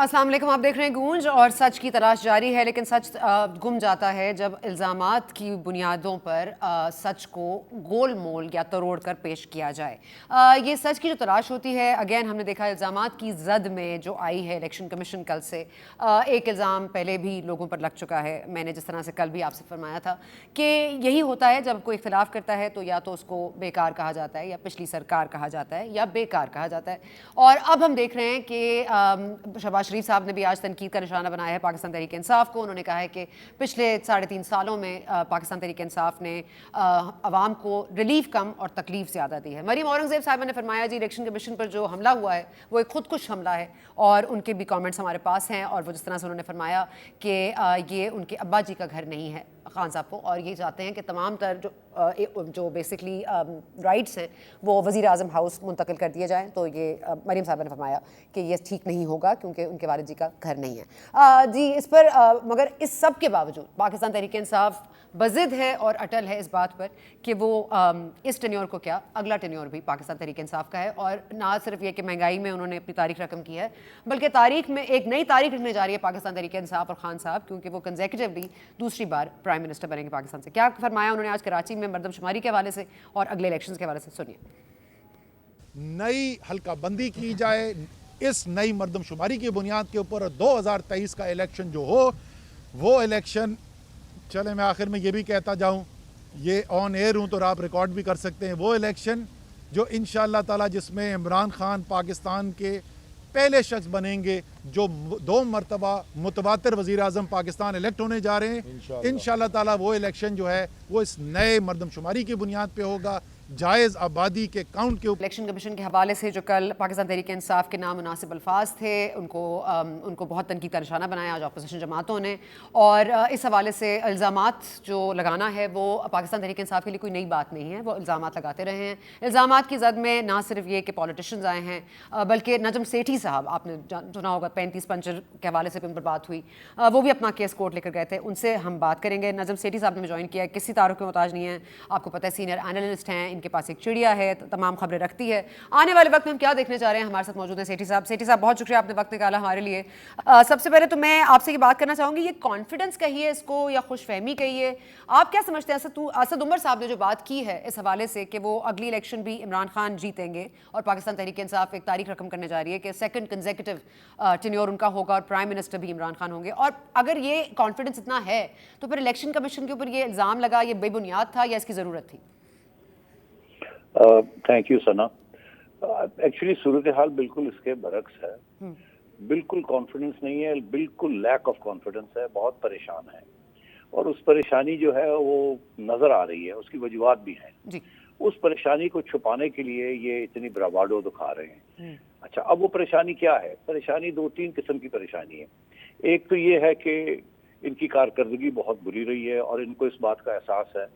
अस्सलाम वालेकुम, आप देख रहे हैं गूंज। और सच की तलाश जारी है, लेकिन सच गुम जाता है जब इल्ज़ामात की बुनियादों पर सच को गोल मोल या तरोड़ कर पेश किया जाए। ये सच की जो तलाश होती है, अगेन हमने देखा इल्ज़ामात की जद में जो आई है इलेक्शन कमीशन कल से। एक इल्ज़ाम पहले भी लोगों पर लग चुका है, मैंने जिस तरह से कल भी आपसे फरमाया था कि यही होता है जब कोई इख्तिलाफ करता है तो या तो उसको बेकार कहा जाता है, या पिछली सरकार कहा जाता है, या बेकार कहा जाता है। और अब हम देख रहे हैं कि शहबाज शरीफ साहब ने भी आज तनकीद का निशाना बनाया है पाकिस्तान तहरीक इंसाफ को। उन्होंने कहा है कि पिछले 3.5 सालों में पाकिस्तान तहरीक इंसाफ ने अवाम को रिलीफ कम और तकलीफ ज़्यादा दी है। मरीम औरंगज़ेब साहिबा ने फरमाया जी इलेक्शन कमीशन पर जो हमला हुआ है वो एक खुदकुश हमला है, और उनके भी कमेंट्स हमारे पास हैं। और वो जिस तरह से उन्होंने फरमाया कि ये उनके अब्बा जी का घर नहीं है खान साहब को, और ये चाहते हैं कि तमाम तर जो बेसिकली राइट्स हैं वो वज़ीर आज़म हाउस मुंतकिल कर दिए जाएँ। तो ये मरीम साहबा ने फरमाया कि ये ठीक नहीं होगा क्योंकि उनके वालिद जी का घर नहीं है। जी इस पर मगर इस सब के बावजूद पाकिस्तान तहरीक इंसाफ बज़िद है और अटल है इस बात पर कि वो इस टेन्योर को क्या, अगला टेन्योर भी पाकिस्तान तहरीक इंसाफ का है। और ना सिर्फ ये कि महंगाई में उन्होंने अपनी तारीख रकम की है, बल्कि तारीख में एक नई तारीख लिखने जा रही है पाकिस्तान तहरीक इंसाफ और खान साहब, क्योंकि वो कंसेक्यूटिवली दूसरी बार प्राइम मिनिस्टर बनेंगे पाकिस्तान से। क्या फरमाया उन्होंने आज कराची में मरदमशुमारी के हवाले से और अगले इलेक्शन के हवाले से, सुनिए। नई हल्का बंदी की जाए, इस नई मर्दमशुमारी की बुनियाद के ऊपर 2023 का इलेक्शन जो हो वो इलेक्शन, चले मैं आखिर में ये भी कहता जाऊं, ये ऑन एयर हूं तो आप रिकॉर्ड भी कर सकते हैं, वो इलेक्शन जो इंशाअल्लाह ताला जिसमें इमरान खान पाकिस्तान के पहले शख्स बनेंगे जो 2 मरतबा मुतवातिर वज़ीर आज़म पाकिस्तान इलेक्ट होने जा रहे हैं। इंशाअल्लाह ताला वो इलेक्शन जो है वो इस नए मर्दमशुमारी की बुनियाद पे होगा, जायज़ आबादी के काउंट के ऊपर। इलेक्शन कमीशन के हवाले से जो कल पाकिस्तान तहरीक इंसाफ के नामुनासिब अल्फाज थे, उनको बहुत तनकीद का निशाना बनाया आज अपोजिशन जमातों ने। और इस हवाले से इल्ज़ामात जो लगाना है वो पाकिस्तान तहरीक इंसाफ के लिए कोई नई बात नहीं है, वो इल्ज़ामात लगाते रहे हैं। इल्ज़ामात की जद में ना सिर्फ ये कि पॉलिटिशियंस आए हैं, बल्कि नजम सेठी साहब, आपने सुना होगा 35 पंचर के हवाले से भी उन पर बात हुई, वो भी अपना केस कोर्ट लेकर गए थे, उनसे हम बात करेंगे। नजम सेठी साहब ने ज्वाइन किया, किसी तारुफ के मोहताज नहीं है, आपको पता है सीनियर एनालिस्ट हैं, इनके पास एक चिड़िया है, तमाम खबरें रखती है। आने वाले वक्त में हम क्या देखने जा रहे हैं, हमारे साथ मौजूद हैं सेठी साहब। सेठी साहब बहुत शुक्रिया, आपने वक्त निकाला हमारे लिए। सबसे पहले तो मैं आपसे ये बात करना चाहूँगी, ये कॉन्फिडेंस कहिए इसको या खुशफहमी कहिए, आप क्या समझते हैं? असद उमर साहब ने जो बात की है इस हवाले से कि वो अगली इलेक्शन भी इमरान खान जीतेंगे और पाकिस्तान तहरीक इंसाफ एक तारीख रकम करने जा रही है कि सेकंड कंसेक्यूटिव टेन्योर उनका होगा और प्राइम मिनिस्टर भी इमरान खान होंगे, और अगर ये कॉन्फिडेंस इतना है तो फिर इलेक्शन कमीशन के ऊपर ये इल्ज़ाम लगा, ये बेबुनियाद था या इसकी ज़रूरत थी? Thank you Sana. एक्चुअली सूरत हाल बिल्कुल इसके बरक्स है, बिल्कुल कॉन्फिडेंस नहीं है, बिल्कुल लैक ऑफ कॉन्फिडेंस है, बहुत परेशान है, और उस परेशानी जो है वो नजर आ रही है, उसकी वजूहात भी हैं जी। उस परेशानी को छुपाने के लिए ये इतनी ब्रावाडो दिखा रहे हैं। अच्छा, अब वो परेशानी क्या है? परेशानी 2-3 किस्म की परेशानी है। एक तो ये है कि इनकी कारकर्दगी बहुत बुरी रही है और इनको इस बात का एहसास है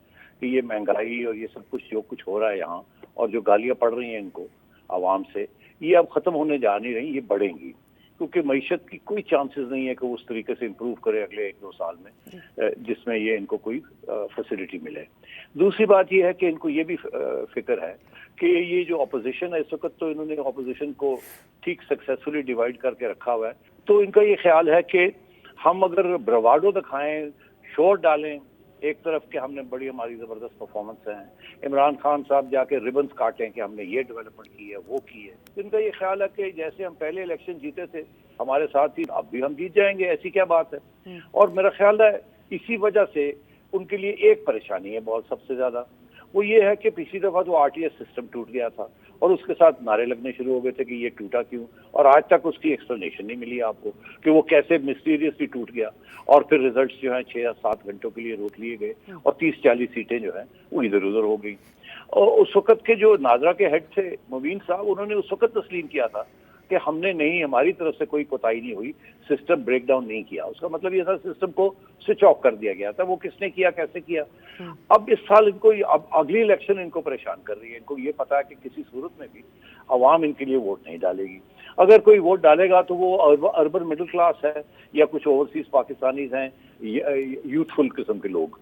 कि ये महंगाई और ये सब कुछ जो कुछ हो रहा है यहाँ, और जो गालियां पड़ रही हैं इनको आवाम से, ये अब खत्म होने जा नहीं रही, ये बढ़ेंगी, क्योंकि मईशत की कोई चांसेस नहीं है कि वो उस तरीके से इम्प्रूव करे अगले 1-2 साल में जिसमें ये इनको कोई फैसिलिटी मिले। दूसरी बात ये है कि इनको ये भी फिक्र है कि ये जो अपोजिशन है इस वक्त, तो इन्होंने अपोजिशन को ठीक सक्सेसफुली डिवाइड करके रखा हुआ है, तो इनका ये ख्याल है कि हम अगर ब्रवाडो दिखाएं, शोर डालें एक तरफ के हमने बड़ी हमारी ज़बरदस्त परफॉर्मेंस है, इमरान खान साहब जाके रिबन्स काटें कि हमने ये डेवलपमेंट की है, वो की है, तो इनका ये ख्याल है कि जैसे हम पहले इलेक्शन जीते थे हमारे साथ ही अब भी हम जीत जाएंगे, ऐसी क्या बात है। और मेरा ख्याल है इसी वजह से उनके लिए एक परेशानी है बहुत सबसे ज़्यादा, वो ये है कि पिछली दफ़ा तो आरटीएस सिस्टम टूट गया था और उसके साथ नारे लगने शुरू हो गए थे कि ये टूटा क्यों, और आज तक उसकी एक्सप्लेनेशन नहीं मिली आपको कि वो कैसे मिस्टीरियसली टूट गया, और फिर रिजल्ट्स जो हैं 6 या 7 घंटों के लिए रोक लिए गए और 30-40 सीटें जो हैं वो इधर उधर हो गई। और उस वक्त के जो नादरा के हेड थे मुबीन साहब, उन्होंने उस वक्त तस्लीम किया था कि हमने नहीं, हमारी तरफ से कोई कोताही नहीं हुई, सिस्टम ब्रेक डाउन नहीं किया। उसका मतलब ये था सिस्टम को स्विच ऑफ कर दिया गया था। वो किसने किया, कैसे किया? अब इस साल इनको, अब अगली इलेक्शन इनको परेशान कर रही है। इनको ये पता है कि किसी सूरत में भी अवाम इनके लिए वोट नहीं डालेगी। अगर कोई वोट डालेगा तो वो अर्बन मिडिल क्लास है या कुछ ओवरसीज पाकिस्तानीज हैं, यूथफुल किस्म के लोग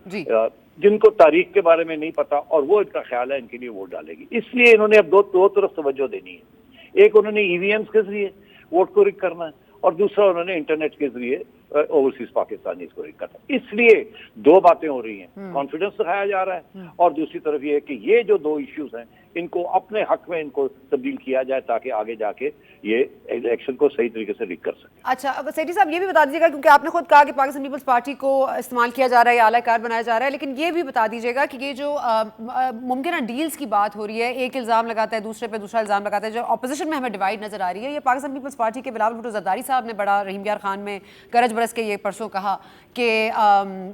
जिनको तारीख के बारे में नहीं पता, और वो इनका ख्याल है इनके लिए वोट डालेगी। इसलिए इन्होंने अब दो तरफ तवज्जो देनी है। एक, उन्होंने ईवीएम्स के जरिए वोट को रिग करना है, और दूसरा उन्होंने इंटरनेट के जरिए ओवरसीज पाकिस्तानी को रिक करता। इसलिए दो बातें हो रही हैं, कॉन्फिडेंस दिखाया जा रहा है और दूसरी तरफ ये है कि ये जो दो इश्यूज हैं इनको अपने हक में इनको तब्दील किया जाए ताकि आगे जाके ये इलेक्शन को सही तरीके से रिक कर सके। अच्छा, अब सेठी साहब ये भी बता दीजिएगा, क्योंकि आपने खुद कहा कि पाकिस्तान पीपल्स पार्टी को इस्तेमाल किया जा रहा है या आला कार बनाया जा रहा है, लेकिन ये भी बता दीजिएगा कि ये जो मुमकिन डील्स की बात हो रही है, एक इल्ज़ाम लगाता है दूसरे पे दूसरा इल्ज़ाम लगाता है, जो अपोजिशन में हमें डिवाइड नजर आ रही है, ये पाकिस्तान पीपल्स पार्टी के बिलावल भुट्टो जरदारी साहब ने बड़ा रहीम यार खान में गरज बरस के ये परसों कहा कि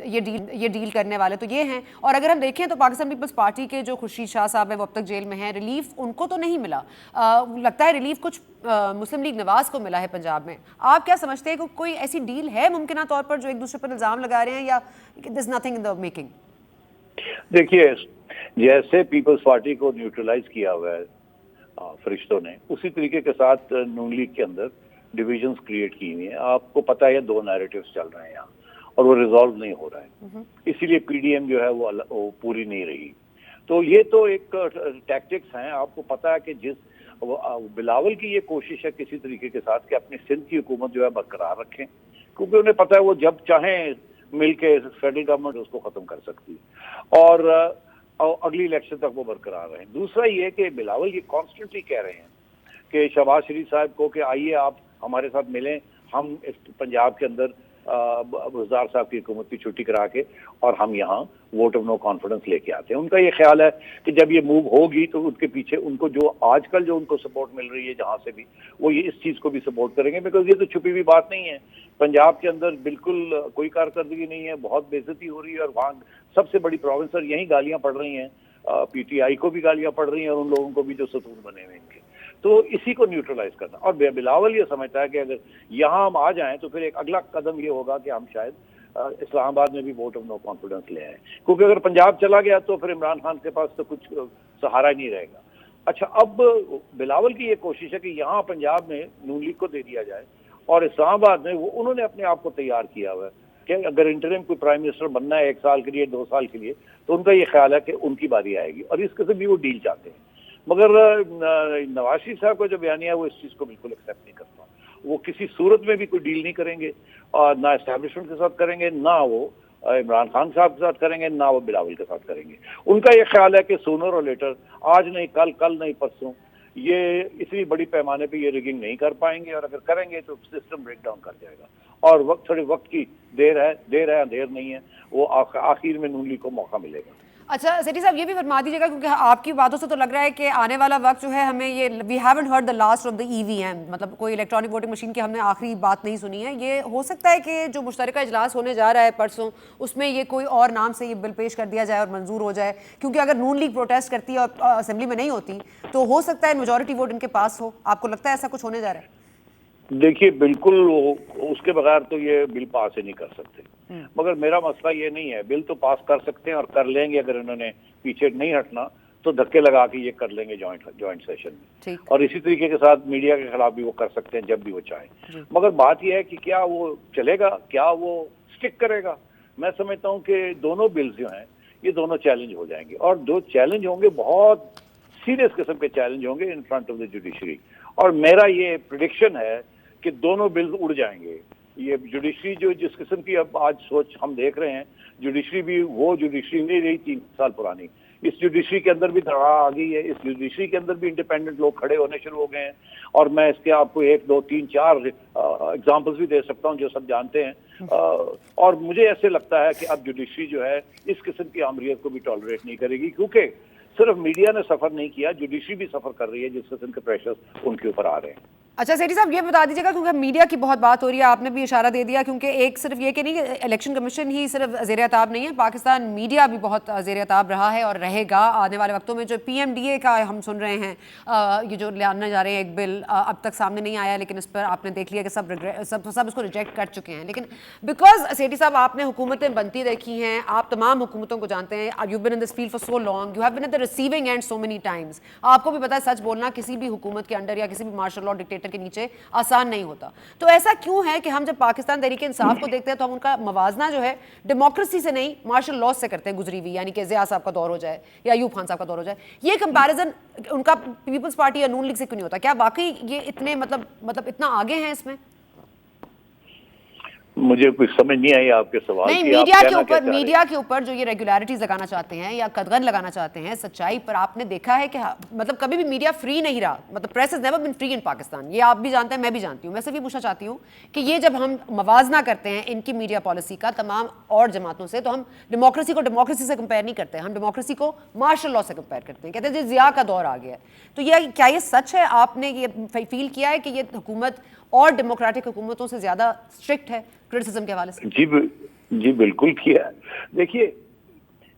ये डील करने वाले तो ये हैं। और अगर हम देखें तो पाकिस्तान पीपल्स पार्टी के जो खुर्शीद शाह साहब हैं वो अब तक जेल में हैं, रिलीफ उनको तो नहीं मिला, लगता है रिलीफ कुछ मुस्लिम लीग नवाज को मिला है पंजाब में। आप क्या समझते हैं कि कोई ऐसी डील है मुमकिन तौर पर जो एक दूसरे पर इल्ज़ाम लगा रहे हैं, या this nothing in the making? देखिए, जैसे पीपल्स पार्टी को न्यूट्रलाइज किया हुआ है फरिश्तों ने, उसी तरीके के साथ नून लीग के अंदर डिविजन्स क्रिएट की हुई हैं। आपको पता है दो नैरेटिव्स चल रहे हैं यहाँ और वो रिजॉल्व नहीं हो रहा है, इसीलिए पीडीएम जो है वो पूरी नहीं रही। तो ये तो एक टैक्टिक्स हैं। आपको पता है कि जिस बिलावल की ये कोशिश है किसी तरीके के साथ कि अपनी सिंध की हुकूमत जो है बरकरार रखें, क्योंकि उन्हें पता है वो जब चाहें मिल के फेडरल गवर्नमेंट उसको खत्म कर सकती है और अगली इलेक्शन तक वो बरकरार रहे। दूसरा ये कि बिलावल ये कॉन्स्टेंटली कह रहे हैं कि शहबाज शरीफ साहब को कि आइए आप हमारे साथ मिलें, हम इस पंजाब के अंदर बुज़दार साहब की हुकूमत की छुट्टी करा के और हम यहाँ वोट ऑफ नो कॉन्फिडेंस लेके आते हैं। उनका ये ख्याल है कि जब ये मूव होगी तो उसके पीछे उनको जो आजकल जो उनको सपोर्ट मिल रही है जहाँ से भी, वो ये इस चीज़ को भी सपोर्ट करेंगे, बिकॉज ये तो छुपी हुई बात नहीं है। पंजाब के अंदर बिल्कुल कोई कारकर्दगी नहीं है, बहुत बेइज्जती हो रही है और वहाँ सबसे बड़ी प्रोविंस और यहीं गालियाँ पड़ रही हैं, पीटीआई को भी गालियाँ पड़ रही हैं और उन लोगों को भी जो सतून बने हुए इनके। तो इसी को न्यूट्रलाइज करना, और बिलावल ये समझता है कि अगर यहाँ हम आ जाएं तो फिर एक अगला कदम ये होगा कि हम शायद इस्लामाबाद में भी वोट ऑफ नो कॉन्फिडेंस ले आए, क्योंकि अगर पंजाब चला गया तो फिर इमरान खान के पास तो कुछ सहारा ही नहीं रहेगा। अच्छा, अब बिलावल की ये कोशिश है कि यहाँ पंजाब में नून लीग को दे दिया जाए और इस्लामाबाद में वो उन्होंने अपने आप को तैयार किया हुआ है कि अगर इंटरिम कोई प्राइम मिनिस्टर बनना है 1 साल के लिए 2 साल के लिए, तो उनका ये ख्याल है कि उनकी बारी आएगी और इस किस्म भी वो डील चाहते हैं। मगर नवाज शरीफ साहब का जो बयानिया है वो इस चीज़ को बिल्कुल एक्सेप्ट नहीं करता। वो किसी सूरत में भी कोई डील नहीं करेंगे और ना एस्टैब्लिशमेंट के साथ करेंगे, ना वो इमरान खान साहब के साथ करेंगे, ना वो बिलावल के साथ करेंगे। उनका ये ख्याल है कि सूनर और लेटर, आज नहीं कल, कल नहीं परसों, ये इतनी बड़ी पैमाने पे ये रिगिंग नहीं कर पाएंगे और अगर करेंगे तो सिस्टम ब्रेक डाउन कर जाएगा और थोड़े वक्त की देर है अंधेर नहीं है, वो आखिर में नून लीग को मौका मिलेगा। अच्छा सेठी साहब, ये भी फरमा दीजिएगा, क्योंकि आपकी बातों से तो लग रहा है कि आने वाला वक्त जो है हमें ये we haven't heard the last of the EVM, मतलब कोई इलेक्ट्रॉनिक वोटिंग मशीन की हमने आखिरी बात नहीं सुनी है। ये हो सकता है कि जो मुश्तरका इजलास होने जा रहा है परसों, उसमें ये कोई और नाम से ये बिल पेश कर दिया जाए और मंजूर हो जाए, क्योंकि अगर नून लीग प्रोटेस्ट करती है और असेंबली में नहीं होती तो हो सकता है मेजॉरिटी वोट इनके पास हो। आपको लगता है ऐसा कुछ होने जा रहा है? देखिए, बिल्कुल उसके बगैर तो ये बिल पास ही नहीं कर सकते, मगर मेरा मसला ये नहीं है। बिल तो पास कर सकते हैं और कर लेंगे, अगर इन्होंने पीछे नहीं हटना तो धक्के लगा के ये कर लेंगे जॉइंट सेशन में, और इसी तरीके के साथ मीडिया के खिलाफ भी वो कर सकते हैं जब भी वो चाहें। मगर बात यह है कि क्या वो चलेगा, क्या वो स्टिक करेगा? मैं समझता हूँ कि दोनों बिल्स जो हैं ये दोनों चैलेंज हो जाएंगे और दो चैलेंज होंगे, बहुत सीरियस किस्म के चैलेंज होंगे in front of the judiciary. और मेरा ये प्रिडिक्शन है कि दोनों बिल्स उड़ जाएंगे। ये जुडिशरी जो जिस किस्म की अब आज सोच हम देख रहे हैं, जुडिशरी भी वो जुडिशरी नहीं रही 3 साल पुरानी। इस जुडिशरी के अंदर भी धड़ा आ गई है, इस जुडिशरी के अंदर भी इंडिपेंडेंट लोग खड़े होने शुरू हो गए हैं और मैं इसके आपको 1 2 3 4 एग्जांपल्स भी दे सकता हूं जो सब जानते हैं। और मुझे ऐसे लगता है कि अब जुडिशरी जो है इस किस्म की आमरीत को भी टॉलरेट नहीं करेगी, क्योंकि सिर्फ मीडिया ने सफर नहीं किया, जुडिशरी भी सफर कर रही है जिस किस्म के प्रेशर्स उनके ऊपर आ रहे हैं। अच्छा सेठी साहब, ये बता दीजिएगा, क्योंकि मीडिया की बहुत बात हो रही है, आपने भी इशारा दे दिया, क्योंकि एक सिर्फ ये कि नहीं इलेक्शन कमीशन ही सिर्फ ज़ेर अताब नहीं है, पाकिस्तान मीडिया भी बहुत ज़ेर अताब रहा है और रहेगा आने वाले वक्तों में। जो PMDA का हम सुन रहे हैं, ये जो लाने जा रहे हैं एक बिल, अब तक सामने नहीं आया, लेकिन इस पर आपने देख लिया कि सब इसको रिजेक्ट कर चुके हैं। लेकिन बिकॉज सेठी साहब आपने हुकूमतें बनती देखी हैं, आप तमाम हुकूमतों को जानते हैं, you been in this field for so long, you have been at the receiving end so many times. आपको भी पता है सच बोलना किसी भी हुकूमत के अंडर या किसी भी मार्शल लॉ डिक्टेटर के नीचे आसान नहीं होता। तो ऐसा क्यों है कि हम जब पाकिस्तान तहरीक इंसाफ को देखते हैं तो हम उनका मवाजना जो है डेमोक्रेसी से नहीं मार्शल लॉ से करते हैं गुजरी हुई, यानी कि ज़िया साहब का दौर हो जाए या अयूब खान साहब का दौर हो जाए। ये कंपैरिजन उनका पीपल्स पार्टी या नून लीग से क्यों नहीं होता? क्या वाकई ये इतने मतलब इतना आगे हैं इसमें? मुझे कुछ समझ नहीं आई आपके सवाल नहीं, की। आप मीडिया के कहना क्या ऊपर चाह रहे हैं? मीडिया के ऊपर जो ये रेगुलरिटीज लगाना चाहते हैं या कदगन लगाना चाहते हैं सच्चाई पर, आपने देखा है कि मतलब कभी भी मीडिया फ्री नहीं रहा, मतलब press is never been free in Pakistan, ये आप भी जानते हैं, मैं भी जानती हूँ। मैं सिर्फ ये पूछना चाहती हूँ कि ये जब हम मवाजना करते हैं इनकी मीडिया पॉलिसी का तमाम और जमातों से, तो हम डेमोक्रेसी को डेमोक्रेसी से कंपेयर नहीं करते, हम डेमोक्रेसी को मार्शल लॉ से कंपेयर करते हैं, कहते हैं जी जिया का दौर आ गया है। तो ये क्या ये सच है? आपने ये फील किया है कि ये हुकूमत और डेमोक्रेटिक हुकूमतों से ज़्यादा स्ट्रिक्ट है क्रिटिसिज्म के हवाले से? जी बिल्कुल किया है। देखिए,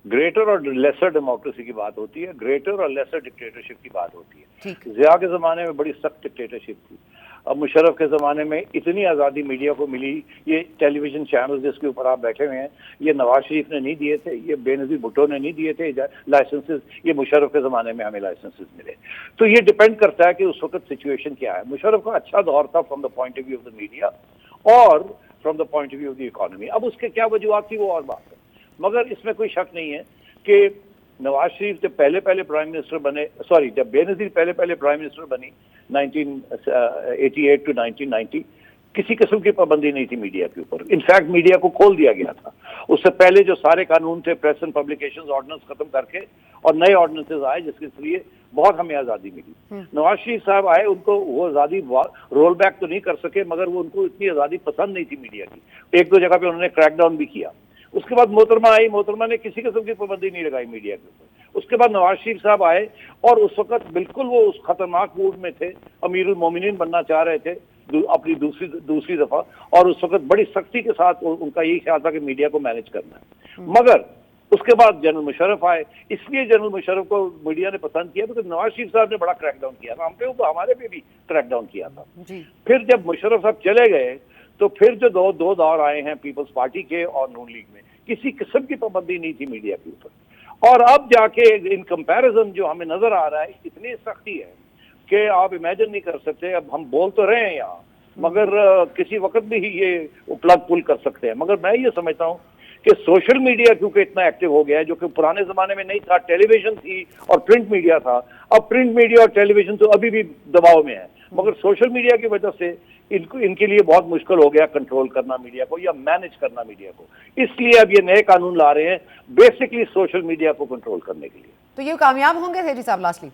ग्रेटर और लेसर डेमोक्रेसी की बात होती है, ग्रेटर और लेसर डिक्टेटरशिप की बात होती है। ठीक। ज़िया के ज़माने में बड़ी सख्त डिक्टेटरशिप थी। अब मुशर्रफ के ज़माने में इतनी आज़ादी मीडिया को मिली, ये टेलीविज़न चैनल जिसके ऊपर आप बैठे हुए हैं, ये नवाज शरीफ ने नहीं दिए थे, ये बेनज़ीर भुट्टो ने नहीं दिए थे लाइसेंसेस, ये मुशर्रफ के ज़माने में हमें लाइसेंसेस मिले। तो ये डिपेंड करता है कि उस वक्त सिचुएशन क्या है। मुशर्रफ का अच्छा दौर था from the point of view of the media और from the point of view of the economy. अब उसके क्या वजूहत थी वो और बात है, मगर इसमें कोई शक नहीं है कि नवाज शरीफ जब पहले प्राइम मिनिस्टर बने, सॉरी जब बेनज़ीर पहले प्राइम मिनिस्टर बनी 1988 टू 1990, किसी किस्म की पाबंदी नहीं थी मीडिया के ऊपर। इनफैक्ट मीडिया को खोल दिया गया था। उससे पहले जो सारे कानून थे, प्रेस एंड पब्लिकेशंस ऑर्डिनेंस खत्म करके और नए ऑर्डिनेंसेस आए जिसके जरिए बहुत हमें आज़ादी मिली। नवाज शरीफ साहब आए, उनको वो आज़ादी रोल बैक तो नहीं कर सके, मगर वो उनको इतनी आज़ादी पसंद नहीं थी मीडिया की। एक दो जगह पे उन्होंने क्रैकडाउन भी किया। उसके बाद मोहतरमा आई, मोहतरमा ने किसी किस्म की पाबंदी नहीं लगाई मीडिया के ऊपर। उसके बाद नवाज शरीफ साहब आए और उस वक्त बिल्कुल वो उस खतरनाक मूड में थे, अमीरुल मोमिनीन बनना चाह रहे थे अपनी दूसरी दफा, और उस वक्त बड़ी सख्ती के साथ उनका यही ख्याल था कि मीडिया को मैनेज करना है। मगर उसके बाद जनरल मुशर्रफ आए, इसलिए जनरल मुशर्रफ को मीडिया ने पसंद किया क्योंकि नवाज शरीफ साहब ने बड़ा क्रैकडाउन किया था, हम पे हमारे पे भी क्रैकडाउन किया था। फिर जब मुशर्रफ साहब चले गए तो फिर जो दो दौर आए हैं पीपल्स पार्टी के और नून लीग में, किसी किस्म की पाबंदी नहीं थी मीडिया के ऊपर। और अब जाके इन कंपैरिजन जो हमें नजर आ रहा है, इतनी सख्ती है कि आप इमेजिन नहीं कर सकते। अब हम बोल तो रहे हैं यहाँ, मगर किसी वक्त भी ये प्लग पुल कर सकते हैं। मगर मैं ये समझता हूँ कि सोशल मीडिया क्योंकि इतना एक्टिव हो गया है, जो कि पुराने जमाने में नहीं था, टेलीविजन थी और प्रिंट मीडिया था। अब प्रिंट मीडिया और टेलीविजन तो अभी भी दबाव में है, मगर सोशल मीडिया की वजह से इनके लिए बहुत मुश्किल हो गया कंट्रोल करना मीडिया को या मैनेज करना मीडिया को। इसलिए अब ये नए कानून ला रहे हैं बेसिकली सोशल मीडिया को कंट्रोल करने के लिए। तो ये कामयाब होंगे सेठी साहब लास्टली?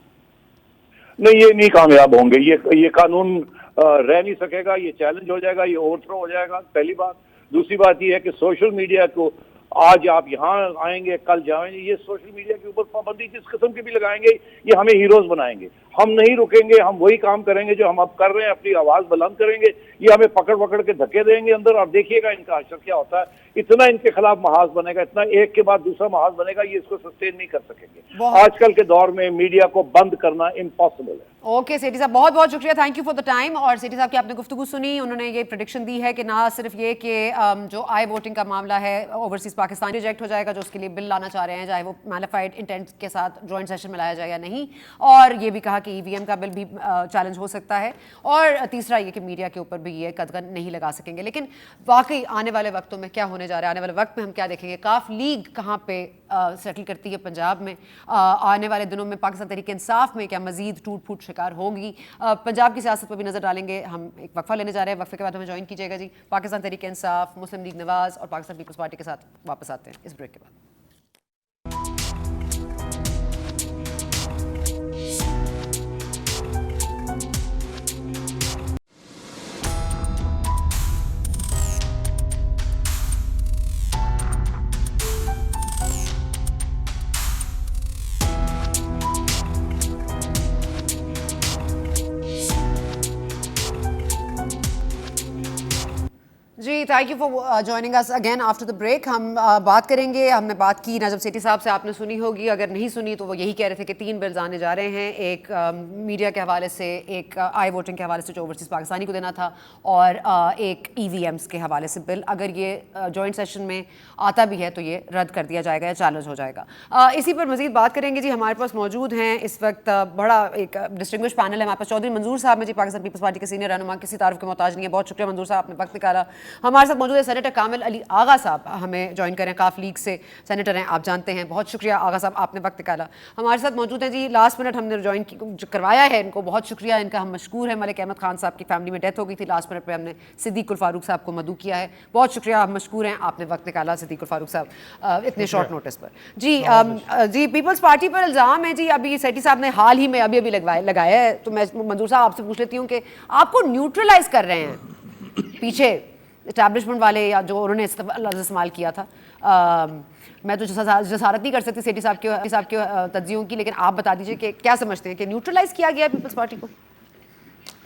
नहीं, ये नहीं कामयाब होंगे। ये कानून रह नहीं सकेगा, ये चैलेंज हो जाएगा, ये ओवरथ्रो हो जाएगा, पहली बात। दूसरी बात ये है कि सोशल मीडिया को आज आप यहाँ आएंगे, कल जाएंगे, ये सोशल मीडिया के ऊपर पाबंदी जिस किस्म की भी लगाएंगे, ये हमें हीरोज बनाएंगे। हम नहीं रुकेंगे, हम वही काम करेंगे जो हम अब कर रहे हैं, अपनी आवाज बुलंद करेंगे। ये हमें पकड़ के धक्के देंगे अंदर, और देखिएगा इनका असर क्या होता है। इतना इनके खिलाफ महाज बनेगा, इतना एक के बाद दूसरा महाज बनेगा, ये इसको सस्टेन नहीं कर सकेंगे। आजकल के दौर में मीडिया को बंद करना इम्पॉसिबल है। ओके सेठी साहब, बहुत बहुत शुक्रिया, thank you for the time. और सेठी साहब की आपने गुफ्तगू सुनी, उन्होंने ये प्रेडिक्शन दी है कि ना सिर्फ ये कि जो आई वोटिंग का मामला है ओवरसीज पाकिस्तान रिजेक्ट हो जाएगा, जो उसके लिए बिल लाना चाह रहे हैं, चाहे वो मैलिफाइड इंटेंट के साथ जॉइंट सेशन में लाया जाए या नहीं। और ये भी कहा कि ईवीएम का बिल भी चैलेंज हो सकता है। और तीसरा ये कि मीडिया के ऊपर भी ये कदगन नहीं लगा सकेंगे। लेकिन वाकई आने वाले वक्तों में क्या होने जा रहा है, आने वाले वक्त में हम क्या देखेंगे? काफ लीग कहाँ पे सेटल करती है पंजाब में? आने वाले दिनों में पाकिस्तान तहरीक इंसाफ में क्या मजीद टूट फूट शिकार होगी? पंजाब की सियासत पर भी नजर डालेंगे। हम एक वक्फा लेने जा रहे हैं, वक्फे के बाद हमें ज्वाइन कीजिएगा जी। पाकिस्तान तहरीक इंसाफ, मुस्लिम लीग नवाज और पाकिस्तान पीपल्स पार्टी के साथ वापस आते हैं इस ब्रेक के बाद। जी, thank you for joining us again after the break. हम बात करेंगे, हमने बात की नजब सेठी साहब से, आपने सुनी होगी, अगर नहीं सुनी तो वो यही कह रहे थे कि 3 बिल्स आने जा रहे हैं। एक मीडिया के हवाले से, एक आई वोटिंग के हवाले से जो ओवरसीज पाकिस्तानी को देना था, और एक ईवीएम्स के हवाले से बिल। अगर ये जॉइंट सेशन में आता भी है तो ये रद्द कर दिया जाएगा या चैलेंज हो जाएगा। इसी पर मजीद बात करेंगे जी। हमारे पास मौजूद हैं इस वक्त बड़ा एक डिस्टिंग्विश पैनल है हमारे पास। चौधरी मंजूर साहब में जी, पाकिस्तान पीपल्स पार्टी के सीनियर रहनुमा, किसी तारुफ के मोहताज नहीं है। बहुत शुक्रिया मंजूर साहब, आपने वक्त निकाला। हमारे ہمارے ساتھ موجود ہے سینیٹر کامل علی آغا صاحب, ہمیں جوائن کریں, کاف لیگ سے سینیٹر ہیں, آپ جانتے ہیں. بہت شکریہ آغا صاحب, آپ نے وقت نکالا. ہمارے ساتھ موجود ہیں جی, لاسٹ منٹ ہم نے جوائن کروایا ہے ان کو, بہت شکریہ ان کا, ہم مشکور ہیں. ملک احمد خان صاحب کی فیملی میں ڈیتھ ہو گئی تھی, لاسٹ منٹ پہ ہم نے صدیق الفاروق صاحب کو مدعو کیا ہے. بہت شکریہ, ہم مشکور ہیں, آپ نے وقت نکالا صدیق الفاروق صاحب اتنے شارٹ نوٹس پر. جی جی, پیپلز پارٹی پر الزام ہے جی, ابھی سیٹھی صاحب نے حال ہی میں ابھی لگایا ہے, تو میں منظور صاحب آپ سے پوچھ لیتی ہوں کہ آپ کو نیوٹرلائز کر رہے ہیں پیچھے اسٹیبلشمنٹ والے, یا جو انہوں نے لفظ استعمال کیا تھا. میں تو جسارت نہیں کر سکتی سیٹھی صاحب کے تجزیوں کی, لیکن آپ بتا دیجیے کہ کیا سمجھتے ہیں کہ نیوٹرلائز کیا گیا ہے پیپلز پارٹی کو؟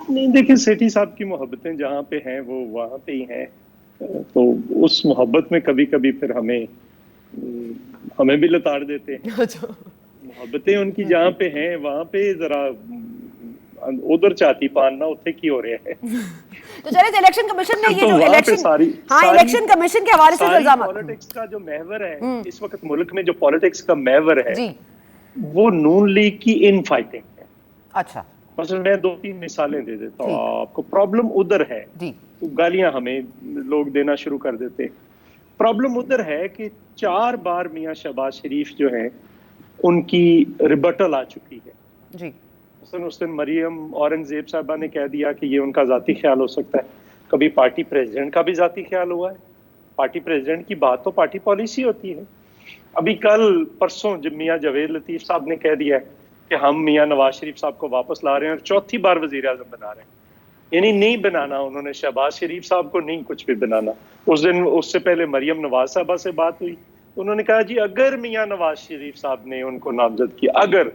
نہیں, دیکھیں سیٹھی صاحب کی محبتیں جہاں پہ ہیں وہ وہاں پہ ہی ہیں, تو اس محبت میں کبھی کبھی پھر ہمیں بھی لتاڑ دیتے ہیں. محبتیں ان کی جہاں پہ ہیں وہاں پہ ذرا ادھر چاہتی پاننا اتنے کی ہو رہے ہیں. تو چلے الیکشن کمیشن نے یہ جو الیکشن کمیشن کے حوالے سے الزامات, پالیٹکس کا جو محور ہے اس وقت ملک میں, جو پالیٹکس کا محور ہے وہ نون لیگ کی ان فائٹنگ ہے. اچھا, مثلا میں 2-3 مثالیں دے دیتا ہوں آپ کو. پرابلم ادھر ہے تو گالیاں ہمیں لوگ دینا شروع کر دیتے. پرابلم ادھر ہے کہ 4 بار میاں شہباز شریف جو ہیں ان کی ریبٹل آ چکی ہے. جی, مثلا اس دن مریم اورنگزیب صاحبہ نے کہہ دیا کہ یہ ان کا ذاتی خیال ہو سکتا ہے. کبھی پارٹی پریزیڈنٹ کا بھی ذاتی خیال ہوا ہے. پارٹی پریزیڈنٹ کی بات تو پارٹی پالیسی ہوتی ہے. ابھی کل پرسوں جب میاں جاوید لطیف صاحب نے کہہ دیا ہے کہ ہم میاں نواز شریف صاحب کو واپس لا رہے ہیں اور 4تھی بار وزیر اعظم بنا رہے ہیں. یعنی نہیں بنانا انہوں نے شہباز شریف صاحب کو, نہیں کچھ بھی بنانا. اس دن اس سے پہلے مریم نواز صاحبہ سے بات ہوئی, انہوں نے کہا جی اگر میاں نواز شریف صاحب نے ان کو نامزد کیا, اگر,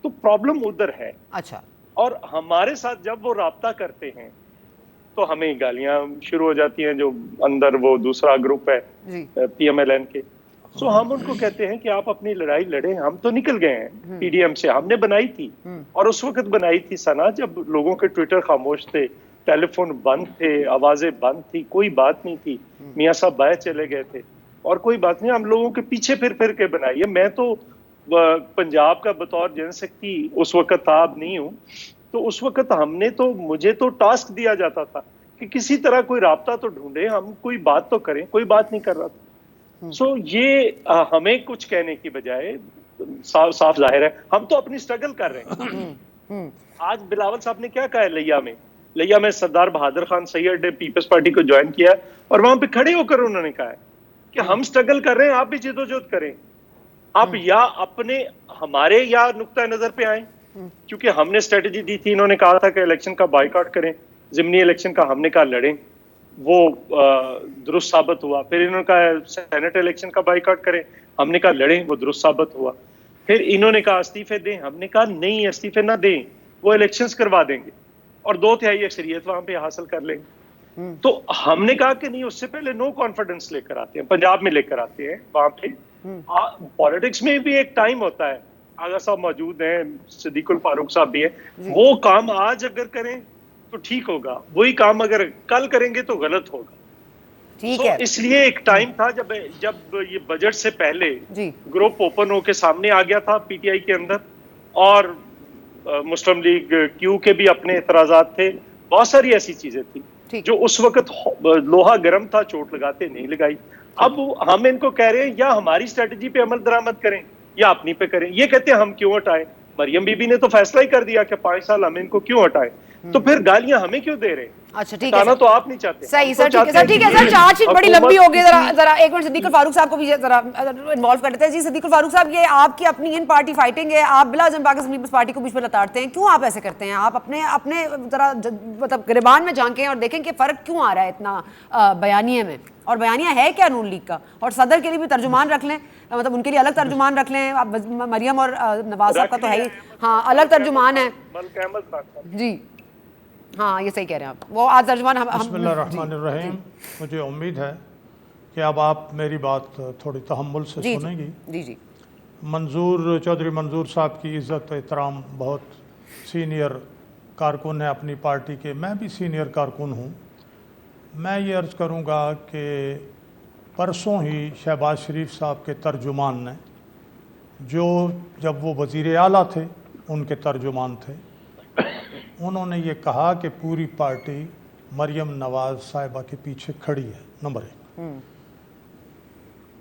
تو پرابلم ادھر ہے. اچھا, اور ہمارے ساتھ جب وہ رابطہ کرتے ہیں تو ہمیں گالیاں شروع ہو جاتی ہیں. جو اندر وہ دوسرا گروپ ہے پی ایم ایل این کے, سو ہم ان کو کہتے ہیں کہ آپ اپنی لڑائی لڑیں, ہم تو نکل گئے ہیں پی ڈی ایم سے, ہم نے بنائی تھی. اور اس وقت بنائی تھی سنا جب لوگوں کے ٹویٹر خاموش تھے, ٹیلی فون بند تھے, آوازیں بند تھی, کوئی بات نہیں تھی. میاں صاحب باہر چلے گئے تھے اور کوئی بات نہیں, ہم لوگوں کے پیچھے پھر کے بنائی ہے. میں تو پنجاب کا بطور جنرل سیکرٹری اس وقت تھا, اب نہیں ہوں, تو اس وقت مجھے تو ٹاسک دیا جاتا تھا کہ کسی طرح کوئی رابطہ تو ڈھونڈے, ہم کوئی بات تو کریں. کوئی بات نہیں کر رہا تھا. سو یہ ہمیں کچھ کہنے کی بجائے صاف ظاہر ہے ہم تو اپنی سٹرگل کر رہے ہیں. آج بلاول صاحب نے کیا کہا ہے لیا میں سردار بہادر خان سید نے پیپلز پارٹی کو جوائن کیا اور وہاں پہ کھڑے ہو کر انہوں نے کہا ہے کہ ہم سٹرگل کر رہے ہیں, آپ بھی جدوجہد کریں. آپ یا اپنے ہمارے یا نقطہ نظر پہ آئیں, کیونکہ ہم نے اسٹریٹجی دی تھی, انہوں نے کہا تھا کہ الیکشن کا بائیکاٹ کریں, ضمنی الیکشن کا ہم نے کہا لڑیں, وہ درست ثابت ہوا. پھر انہوں نے کہا سینٹ الیکشن کا بائیکاٹ کریں, ہم نے کہا لڑیں, وہ درست ثابت ہوا. پھر انہوں نے کہا استعفے دیں, ہم نے کہا نہیں استعفے نہ دیں, وہ الیکشنز کروا دیں گے اور 2/3 اکثریت وہاں پہ حاصل کر لیں گے. تو ہم نے کہا کہ نہیں, اس سے پہلے نو کانفیڈنس لے کر آتے ہیں, پنجاب میں لے کر آتے ہیں. وہاں پہ پالیٹکس میں بھی ایک ٹائم ہوتا ہے. آغا صاحب موجود ہیں, صدیق الفاروق صاحب بھی ہیں, وہ کام آج اگر کریں تو ٹھیک ہوگا, وہی کام اگر کل کریں گے تو غلط ہوگا. اس لیے ایک ٹائم تھا جب یہ بجٹ سے پہلے گروپ اوپن ہو کے سامنے آ گیا تھا پی ٹی آئی کے اندر, اور مسلم لیگ کیو کے بھی اپنے اعتراضات تھے, بہت ساری ایسی چیزیں تھیں جو اس وقت لوہا گرم تھا, چوٹ لگاتے نہیں لگائی. اب ہم ان کو کہہ رہے ہیں یا ہماری اسٹریٹجی پہ عمل درآمد کریں یا اپنی پہ کریں. یہ کہتے ہیں ہم کیوں ہٹائیں, مریم بی بی نے تو فیصلہ ہی کر دیا کہ 5 سال ہم ان کو کیوں ہٹائیں, تو پھر گالیاں ہمیں کیوں دے رہے ہیں؟ اچھا ٹھیک ہے, تو آپ نہیں چاہتے. صحیح سر, ٹھیک ہے سر, چارج شیٹ بڑی لمبی ہوگی, ذرا ایک منٹ صدیق الفاروق صاحب کو بھی ذرا انوالو کر دیتے ہیں. جی صدیق الفاروق صاحب, یہ آپ کی اپنی ان پارٹی فائٹنگ ہے, آپ بلا وجہ پاکستان پیپلز پارٹی کو بیچ میں لتاڑتے ہیں, کیوں آپ ایسے کرتے ہیں؟ آپ اپنے ذرا مطلب گریبان میں جھانکیں اور دیکھیں کہ فرق کیوں آ رہا ہے اتنا بیانیے میں, اور بیانیہ ہے کیا نون لیگ کا, اور صدر کے لیے بھی ترجمان رکھ لیں, مطلب ان کے لیے الگ ترجمان رکھ لیں. مریم اور نواز صاحب کا تو ہے ہی, ہاں الگ ترجمان ہے. جی ہاں یہ صحیح کہہ رہے ہیں آپ, وہ آج ترجمان. بسم اللہ الرحمن الرحیم. مجھے امید ہے کہ اب آپ میری بات تھوڑی تحمل سے سنیں گی. جی جی, چودھری منظور صاحب کی عزت احترام, بہت سینئر کارکن ہے اپنی پارٹی کے, میں بھی سینئر کارکن ہوں. میں یہ عرض کروں گا کہ پرسوں ہی شہباز شریف صاحب کے ترجمان نے, جو جب وہ وزیر اعلیٰ تھے ان کے ترجمان تھے, انہوں نے یہ کہا کہ پوری پارٹی मरियम नवाज साहिबा के पीछे खड़ी है, नंबर 1।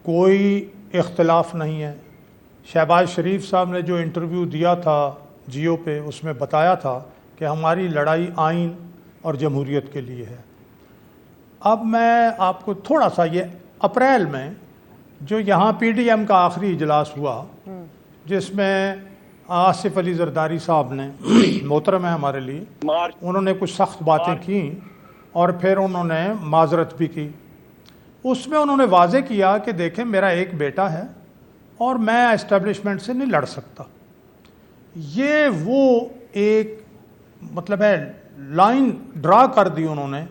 कोई इख्तलाफ नहीं है। शहबाज शरीफ साहब ने जो इंटरव्यू दिया था जियो पे, उसमें बताया था कि हमारी लड़ाई आइन और जमहूरियत के लिए है। अब मैं आपको थोड़ा सा, ये अप्रैल में जो यहाँ पीडीएम का आखिरी इजलास हुआ, जिसमें आसिफ अली जरदारी साहब ने, मोहतरम है हमारे लिए, उन्होंने कुछ सख्त बातें की और फिर उन्होंने माजरत भी की। उसमें उन्होंने वाजे किया कि देखें, मेरा एक बेटा है और मैं एस्टेब्लिशमेंट से नहीं लड़ सकता। ये वो एक मतलब है लाइन ड्रा कर दी उन्होंने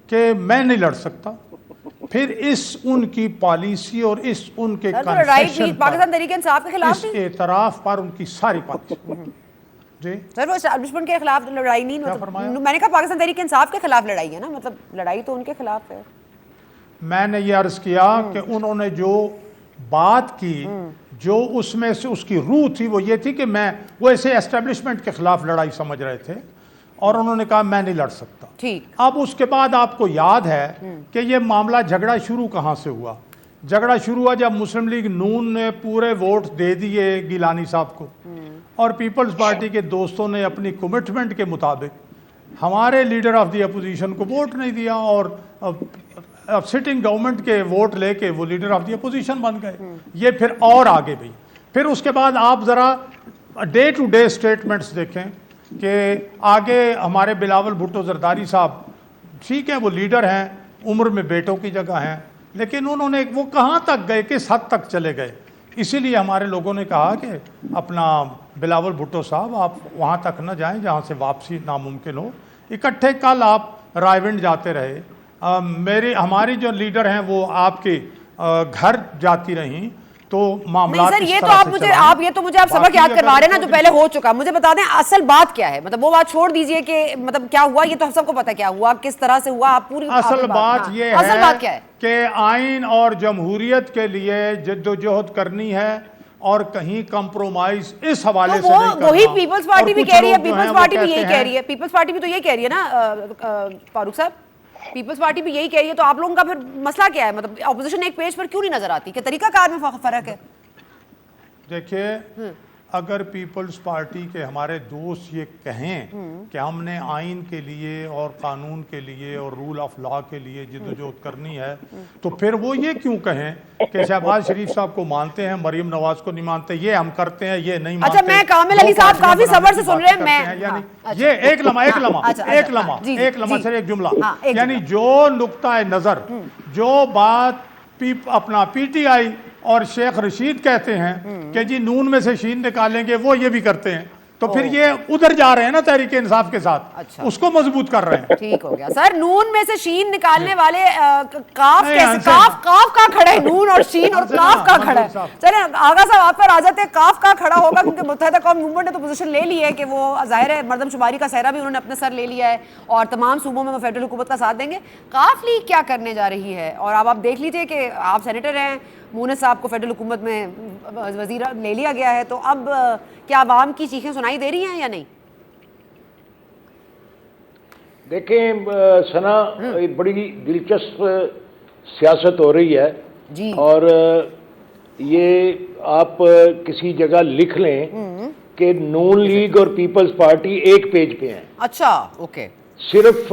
कि मैं नहीं लड़ सकता। फिर इस उनकी पॉलिसी और इस उनके कंसेशन पाकिस्तान तहरीक इंसाफ के खिलाफ, इस एतराफ पर उनकी सारी पॉलिसी जी सर वो एस्टैब्लिशमेंट के खिलाफ लड़ाई नहीं, मतलब मैंने कहा पाकिस्तान तहरीक इंसाफ के खिलाफ लड़ाई है ना, मतलब लड़ाई तो उनके खिलाफ है। मैंने ये अर्ज किया कि उन्होंने जो बात की, जो उसमें से उसकी रूह थी, वो ये थी कि मैं वो ऐसे एस्टेब्लिशमेंट के खिलाफ लड़ाई समझ रहे थे और उन्होंने कहा मैं नहीं लड़ सकता। ठीक। अब उसके बाद आपको याद है कि ये मामला, झगड़ा शुरू कहाँ से हुआ? झगड़ा शुरू हुआ जब मुस्लिम लीग नून ने पूरे वोट दे दिए गिलानी साहब को और पीपल्स पार्टी के दोस्तों ने अपनी कमिटमेंट के मुताबिक हमारे लीडर ऑफ द अपोजिशन को वोट नहीं दिया और अब सिटिंग गवर्नमेंट के वोट लेके वो लीडर ऑफ द अपोजिशन बन गए। ये फिर और आगे भी, फिर उसके बाद आप ज़रा डे टू डे स्टेटमेंट्स देखें कि आगे हमारे बिलावल भुट्टो जरदारी साहब, ठीक है वो लीडर हैं, उम्र में बेटों की जगह हैं, लेकिन उन्होंने वो कहाँ तक गए, किस हद तक चले गए। इसीलिए हमारे लोगों ने कहा कि अपना बिलावल भुट्टो साहब आप वहाँ तक न जाएं जहाँ से वापसी नामुमकिन हो। इकट्ठे कल आप रायविंड जाते रहे, हमारी जो लीडर हैं वो आपके घर जाती रहीं, तो मामला सर ये तो आप मुझे आप सबक याद करवा रहे हैं ना जो पहले हो चुका। मुझे बता दें असल बात क्या है, मतलब वो बात छोड़ दीजिए कि मतलब क्या हुआ, ये तो हम सबको पता क्या हुआ, किस तरह से हुआ, आप पूरी असल बात ये है, असल बात क्या है कि आइन और जमहूरियत के लिए जद्दोजहद करनी है और कहीं कंप्रोमाइज इस हवाले से नहीं करना। वही पीपल्स पार्टी भी कह रही है, पीपल्स पार्टी भी यही कह रही है, पीपल्स पार्टी भी तो यही कह रही है ना फारूक साहब, पीपल्स पार्टी भी यही कह रही है। तो आप लोगों का फिर मसला क्या है, मतलब ऑपोजिशन एक पेज पर क्यों नहीं नजर आती, कि तरीकाकार में फर्क है? देखिए, अगर पीपल्स पार्टी के हमारे दोस्त ये कहें कि हमने आइन के लिए और कानून के लिए और रूल ऑफ लॉ के लिए जिद्दोजहद करनी है, तो फिर वो ये क्यों कहें कि शहबाज शरीफ साहब को मानते हैं, मरियम नवाज को नहीं मानते, ये हम करते हैं, ये नहीं मानते। अच्छा, मैं कामिल अली साहब काफी सबर से सुन रहे हैं, मैं यानी ये एक लम्हा सर, एक जुमला, यानी जो नुक्ता नजर, जो बात अपना पीटीआई और शेख रशीद कहते हैं कि जी नून में से शीन निकालेंगे, वो ये भी करते हैं, तो फिर ये उधर जा रहे हैं ना तहरीक इंसाफ के साथ। अच्छा। उसको मजबूत कर रहे हैं। ठीक हो गया सर। नून में से शीन निकालने वाले काफ का खड़ा है, नून और शीन और काफ का खड़ा है। चले आगा साहब आप पर आ जाते हैं, काफ का खड़ा होगा क्योंकि मुत्तहिदा कौम मूवमेंट ने तो पोजीशन ले ली है कि वो जाहिर है मर्दमशुमारी का सहरा भी उन्होंने अपने सर ले लिया है और तमाम सूबों में वो फेडरल हुकूमत का साथ देंगे। काफ लीग क्या करने जा रही है? और अब आप देख लीजिए कि आप सेनेटर हैं, मूनस साहब को फेडरल हुकूमत में वजीर ले लिया गया है, तो अब क्या आवाम की चीखें सुनाई दे रही हैं या नहीं? देखें सना, बड़ी दिलचस्प सियासत हो रही है जी। और ये आप किसी जगह लिख लें कि नून लीग और पीपल्स पार्टी एक पेज पे हैं। अच्छा, ओके। सिर्फ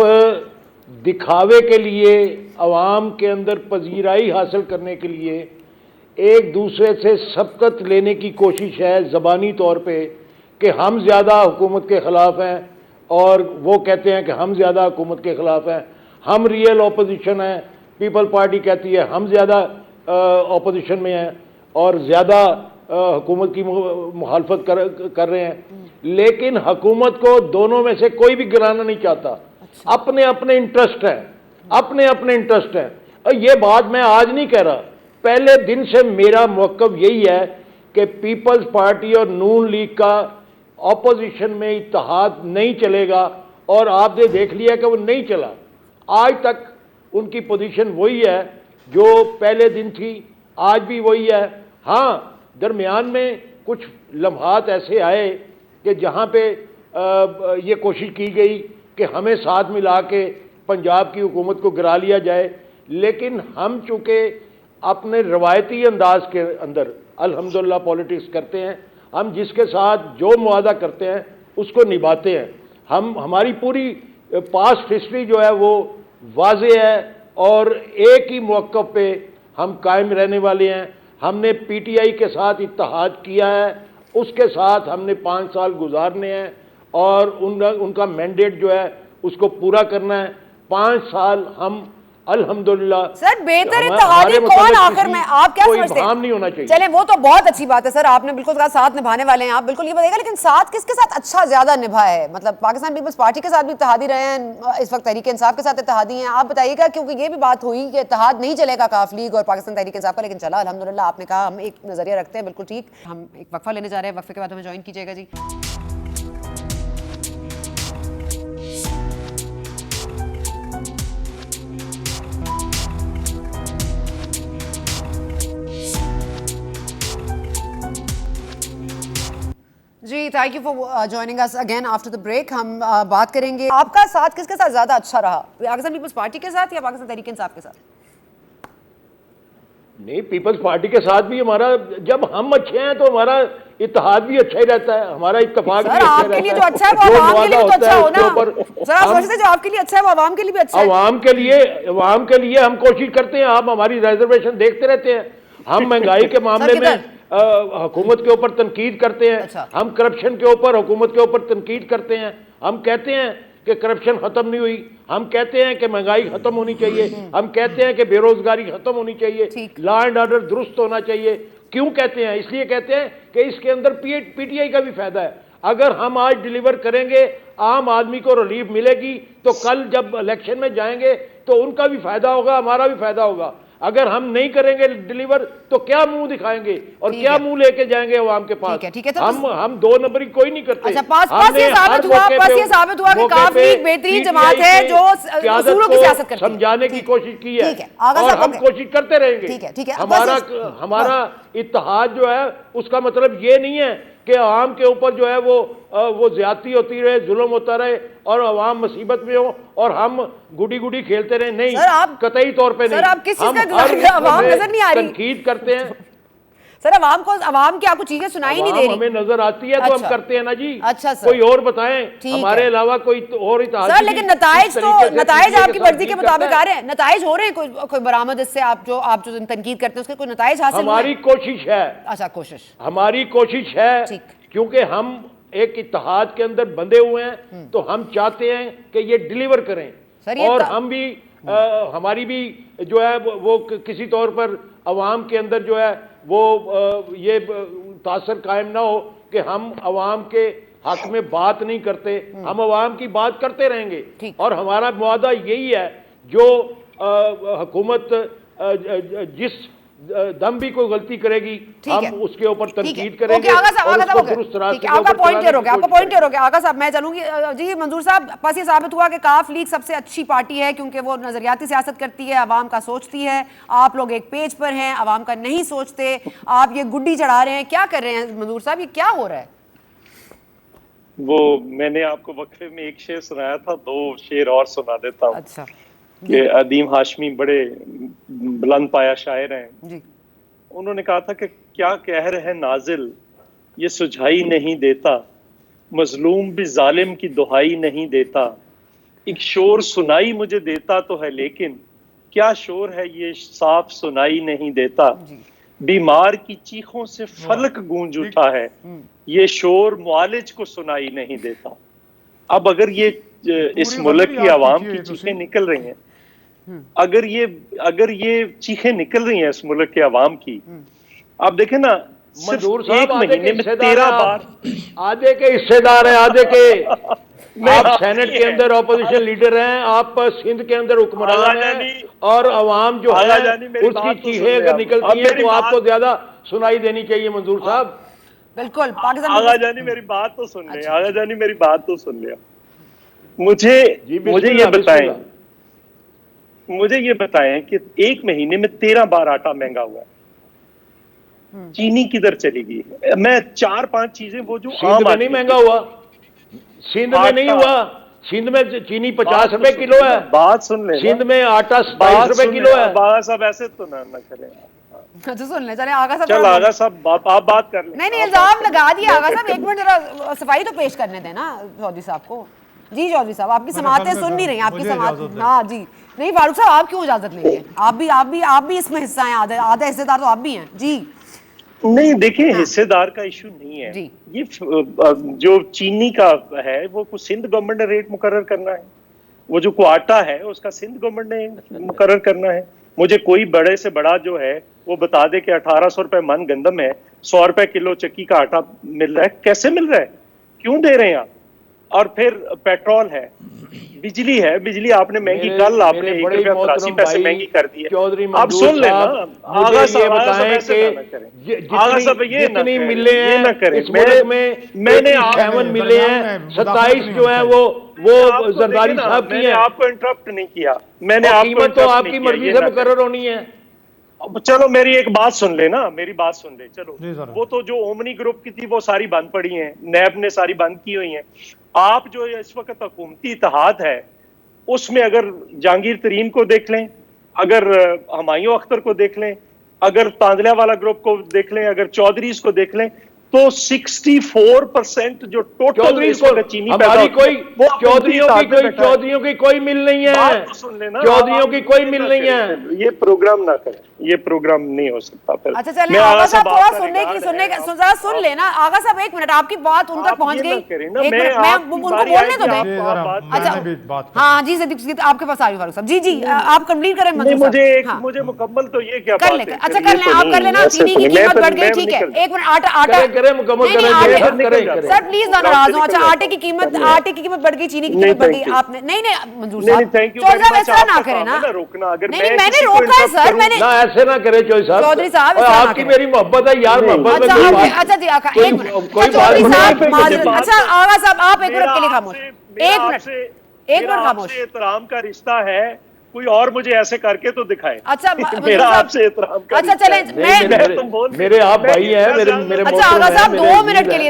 दिखावे के लिए, अवाम के अंदर पजीराई हासिल करने के लिए एक दूसरे से सबकत लेने की कोशिश है ज़बानी तौर पे कि हम ज़्यादा हुकूमत के ख़िलाफ़ हैं और वो कहते हैं कि हम ज़्यादा हुकूमत के ख़िलाफ़ हैं, हम रियल अपोजिशन हैं, पीपल पार्टी कहती है हम ज़्यादा अपोजिशन में हैं और ज़्यादा हुकूमत की मुखालफत कर रहे हैं। लेकिन हुकूमत को दोनों में से कोई भी गिराना नहीं चाहता। अपने अपने इंटरेस्ट हैं, अपने अपने इंटरेस्ट हैं। और ये बात मैं आज नहीं कह रहा, पहले दिन से मेरा मौक़िफ़ यही है कि पीपल्स पार्टी और नून लीग का ऑपोजिशन में इत्तेहाद नहीं चलेगा और आपने देख लिया कि वो नहीं चला। आज तक उनकी पोजीशन वही है जो पहले दिन थी, आज भी वही है। हाँ, दरमियान में कुछ लम्हात ऐसे आए कि जहाँ पे ये कोशिश की गई कि हमें साथ मिला के पंजाब की हुकूमत को गिरा लिया जाए, लेकिन हम चूँकि अपने रवायती अंदाज के अंदर अल्हम्दुलिल्लाह पॉलिटिक्स करते हैं, हम जिसके साथ जो मुआदा करते हैं उसको निभाते हैं। हमारी पूरी पास्ट हिस्ट्री जो है वो वाज़े है और एक ही मौक़िफ़ पे हम कायम रहने वाले हैं। हमने पीटीआई के साथ इत्तेहाद किया है, उसके साथ हमने 5 साल गुजारने हैं और उनका मैंडेट जो है उसको पूरा करना है। 5 साल हम अल्हम्दुलिल्लाह। सर बेहतर इत्तेहादी कौन आखिर में, आप क्या समझते हैं? नहीं होना चाहिए। चलें, वो तो बहुत अच्छी बात है सर, आपने बिल्कुल कहा साथ निभाने वाले हैं आप, बिल्कुल ये बताइएगा, लेकिन साथ किसके साथ अच्छा ज्यादा निभा है? मतलब पाकिस्तान पीपल्स पार्टी के साथ भी इत्तेहादी रहे हैं, इस वक्त तहरीक इंसाफ के साथ इत्तेहादी हैं, आप बताइएगा, क्योंकि ये भी बात हुई कि इत्तेहाद नहीं चलेगा काफ लीग और पाकिस्तान तहरीक इंसाफ का, लेकिन चला अल्हम्दुलिल्लाह। आपने कहा हम एक नजरिया रखते हैं, बिल्कुल ठीक। हम एक वक्फा लेने जा रहे हैं, वक्फे के बाद हमें ज्वाइन कीजिएगा जी। जी thank you for joining us again after the break. हम बात करेंगे आपका साथ किसके साथ ज्यादा अच्छा रहा, पाकिस्तान पीपल्स पार्टी के साथ या पाकिस्तान तहरीक इंसाफ के साथ? नहीं, पीपल्स पार्टी के साथ भी हमारा, जब हम अच्छे हैं तो हमारा इत्तेहाद भी अच्छा ही रहता है, हमारा इत्तेफाक भी अच्छा रहता है। आपके लिए जो अच्छा है वो आवाम के लिए तो अच्छा हो ना सर, आप सोचते जो आपके लिए अच्छा है वो आवाम के लिए भी अच्छा है। आवाम के लिए हम कोशिश करते हैं, आप हमारी रिजर्वेशन देखते रहते हैं, हम महंगाई के मामले में हुकूमत के ऊपर तनकीद करते हैं। अच्छा। हम करप्शन के ऊपर हुकूमत के ऊपर तनकीद करते हैं, हम कहते हैं कि करप्शन खत्म नहीं हुई, हम कहते हैं कि महंगाई खत्म होनी चाहिए, हम कहते हैं कि बेरोजगारी खत्म होनी चाहिए, लॉ एंड ऑर्डर दुरुस्त होना चाहिए। क्यों कहते हैं? इसलिए कहते हैं कि इसके अंदर पीटीआई का भी फायदा है। अगर हम आज डिलीवर करेंगे, आम आदमी को रिलीफ मिलेगी, तो कल जब इलेक्शन में जाएंगे तो उनका भी फायदा होगा, हमारा भी फायदा होगा। अगर हम नहीं करेंगे डिलीवर तो क्या मुंह दिखाएंगे और क्या मुंह लेके जाएंगे अवाम के पास? ठीक है, तो हम 2 नंबरी कोई नहीं करते। अच्छा, पास ये साबित हुआ कि काफी बेहतरीन जमात है जो उसूलों की सियासत करती है, समझाने की कोशिश की है और हम कोशिश करते रहेंगे। ठीक है। हमारा इत्तेहाद जो है उसका मतलब ये नहीं है कि आवाम के ऊपर जो है वो ज्यादती होती रहे, जुल्म होता रहे और आवाम मुसीबत में हो और हम गुडी खेलते रहे। नहीं, कतई तौर पे नहीं। सर आप किस चीज का आवाम नजर नहीं आ रही? तनकीद करते हैं सर, आवाम की आपको चीजें सुनाई नहीं दे रही? हमें नजर आती है तो हम करते हैं ना जी। अच्छा सर, कोई और बताएं, हमारे अलावा कोई और इत्तेहाद? सर लेकिन नताइज आपकी मर्जी के मुताबिक आ रहे हैं, नताइज हो रहे हैं कोई बरामद इससे? आप जो तनकीद करते हैं उसके कोई नताइज हासिल? हमारी कोशिश है। अच्छा, कोशिश हमारी कोशिश है, क्योंकि हम एक इत्तेहाद के अंदर बंधे हुए हैं तो हम चाहते हैं कि ये डिलीवर करें और हम भी हमारी भी जो है वो किसी तौर पर अवाम के अंदर जो है वो ये तासर कायम ना हो कि हम अवाम के हक में बात नहीं करते। हम अवाम की बात करते रहेंगे और हमारा मुआदा यही है, जो हुकूमत जिस दम भी कोई गलती करेगी हम उसके ऊपर तनकीद करेंगे। आपका पॉइंट क्लियर हो गया आगा साहब, मैं चलूंगी जी। मंजूर साहब, बस ये साबित हुआ कि काफ लीग सबसे अच्छी पार्टी है क्योंकि वो नजरियाती सियासत करती है, आवाम का सोचती है। आप लोग एक पेज पर हैं, आवाम का नहीं सोचते, आप ये गुड्डी चढ़ा रहे हैं, क्या कर रहे हैं मंजूर साहब, ये क्या हो रहा है? वो मैंने आपको वक्फे में एक शेर सुनाया था, 2 शेर और सुना देता हूँ। अच्छा, कि अदीम हाशमी बड़े बुलंद पाया शायर हैं जी। उन्होंने कहा था कि क्या कहर है नाजिल ये सुझाई नहीं देता, मजलूम भी जालिम की दुहाई नहीं देता, एक शोर सुनाई मुझे देता तो है लेकिन क्या शोर है ये साफ सुनाई नहीं देता, बीमार की चीखों से फलक गूंज उठा है ये शोर मुआलिज को सुनाई नहीं देता। अब अगर ये इस मुल्क की आवाम की चीखें निकल रही हैं, अगर ये चीखें निकल रही हैं इस मुल्क के अवाम की, आप देखें ना, मंजूर सिर्फ एक महीने में 13 बार आधे के हिस्सेदार हैं, आधे के आप सेनेट के अंदर ऑपोजिशन लीडर हैं, आप सिंध के अंदर हुक्मरान हैं और अवाम जो है उसकी चीखें अगर निकलती हैं तो आपको ज्यादा सुनाई देनी चाहिए मंजूर साहब। बिल्कुल, आगा जानी मेरी बात तो सुन ले, आगा जानी मेरी बात तो सुन लिया। मुझे ये बताएं कि एक महीने में 13 बार आटा महंगा हुआ है, चीनी किधर चली गई? मैं 4-5 चीजें वो जो सिंध में नहीं महंगा हुआ, सिंध में नहीं हुआ, सिंध में चीनी 50 रुपए किलो है, बात सुन ले, सिंध में आटा 27 रुपए किलो है। बाबा साहब ऐसे तो ना करें। अच्छा सुन ले, चले आगा साहब चल आगा साहब आप बात कर लें। नहीं इल्जाम लगा दिया आगा साहब, एक मिनट जरा सफाई तो पेश करने देना चौधरी साहब को। जी चौधरी साहब आपकी समातें सुन नहीं रही, आपकी समात, हाँ जी नहीं फारूक साहब आप क्यों इजाजत लेंगे, आप भी इसमें हिस्सा हैं, आधा हिस्सेदार तो आप भी हैं जी। नहीं देखिए, हिस्सेदार का इशू नहीं है जी। ये जो चीनी का है वो कुछ सिंध गवर्नमेंट ने रेट मुकर्रर करना है, वो जो क्वाटा है उसका सिंध गवर्नमेंट ने मुकर्रर करना है। मुझे कोई बड़े से बड़ा जो है वो बता दे कि 1800 रुपए मन गंदम है, 100 रुपए किलो चक्की का आटा मिल रहा है, कैसे मिल रहा है, क्यों दे रहे हैं आप? और फिर पेट्रोल है, बिजली है, बिजली आपने महंगी, कल आपने 1 रुपया 83 पैसे महंगी कर दी है। आप सुन लेना, आगा साहब बताएं कि जितनी मिले हैं इस मुल्क में, मैंने 7 मिले हैं, 27 जो है वो जरदारी साहब की है। आपको इंटरप्ट नहीं किया मैंने, कीमत तो आपकी मर्जी से मुकर्रर होनी है। चलो मेरी एक बात सुन ले ना, मेरी बात सुन ले। चलो वो तो जो ओमनी ग्रुप की थी वो सारी बंद पड़ी हैं, नैब ने सारी बंद की हुई हैं। आप जो इस वक्त हुकूमती इत्तेहाद है उसमें अगर जहांगीर तरीन को देख लें, अगर हुमायूं अख्तर को देख लें, अगर तांदला वाला ग्रुप को देख लें, अगर चौधरीज को देख लें, तो 64% जो टोटल चीनी हमारी कोई चौधरियों की कोई मिल नहीं है, चौधरियों की कोई मिल नहीं है। ये प्रोग्राम ना करें, ये प्रोग्राम नहीं हो सकता। फिर अच्छा चलें आगा साहब थोड़ा सुन लेना। आगा साहब एक मिनट, आपकी बात उन तक पहुंच गई, एक मिनट मैं उनको बोलने तो दें। अच्छा हाँ जी सिद्दीक आपके पास आ रही फारूक साहब। जी आप कंप्लीट करें। मुझे मुकम्मल तो ये क्या कर लें, अच्छा कर लें, आप कर लेना। चीनी की कीमत बढ़ गई, ठीक है, एक मिनट आटा सर प्लीज ना नाराज हो। अच्छा आटे की कीमत बढ़ गई, चीनी की कीमत बढ़ गई, आपने नहीं मंजूर साहब ऐसा ना करें ना, नहीं मैंने रोका है सर, मैंने ऐसे ना करे चौधरी साहब, आपकी मेरी मोहब्बत है यार, मोहब्बत अच्छा जी एक मिनट चौधरी साहब, अच्छा आगा साहब आप एक मिनट के लिए खामोश, एक मिनट खामोश। एहतराम का रिश्ता है, कोई और मुझे ऐसे करके तो दिखाए। अच्छा मेरा आपसे एहतराम का, अच्छा चलें मेरे आप भाई हैं मेरे। अच्छा आगा साहब 2 मिनट के लिए